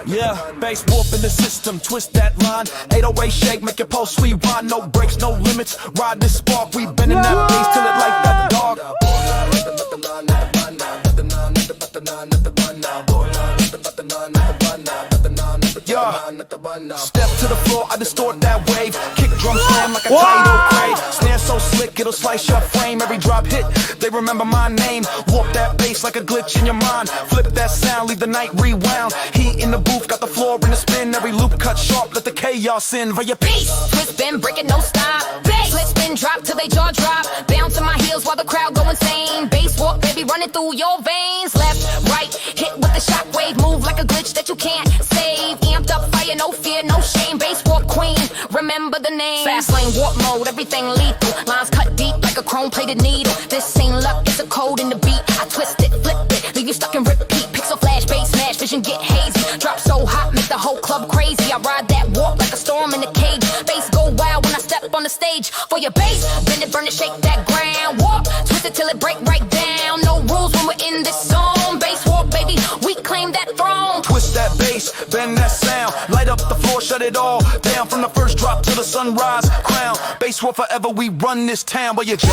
Yeah, bass warp in the system, twist that line. 808 shake, make your pulse rewind. No brakes, no limits, ride this spark. We bending that bass till it like that dog. Yeah, step to the floor, I distort that wave. Kick drum slam like a tidal crave. Snare so slick, it'll slice your frame. Every drop hit, they remember my name. Warp that bass like a glitch in your mind. Flip that sound, leave the night rewound. Heat in the booth, got the floor in the spin. Every loop cut sharp, let the chaos in. For your peace, twist, bend, break it, no stop. Bass, flip, spin, drop till they jaw drop. Bounce to my heels while the crowd go insane. Bass walk, baby, running through your veins. Left, right, hit with the shockwave. Move like a glitch that you can't save. Amped up fire, no fear, no shame. Bass walk queen, remember the name. Fast lane, warp mode, everything lethal. Lines cut deep like a chrome-plated needle. This ain't luck, it's a code in the beat. I twist it, flip it, leave you stuck in repeat. Pixel flash, bass smash, vision get hazy. Drop so hot, make the whole club crazy. I ride that warp like a storm in a cage. Bass go wild when I step on the stage. For your bass, bend it, burn it, shake that ground. Warp, twist it till it break right down. No rules when we're in this zone. Bass warp, baby, we claim that throne. twist that bass, bend that sound. Light up the floor, shut it all down. From the first drop to the sunrise, crown. Bass war forever, we run this town. But you just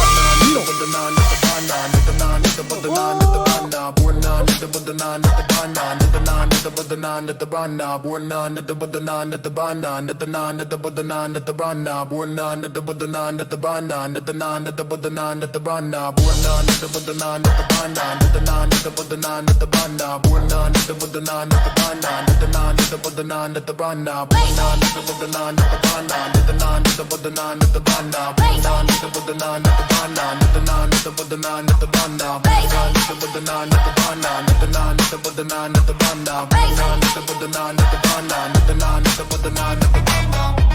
Bass.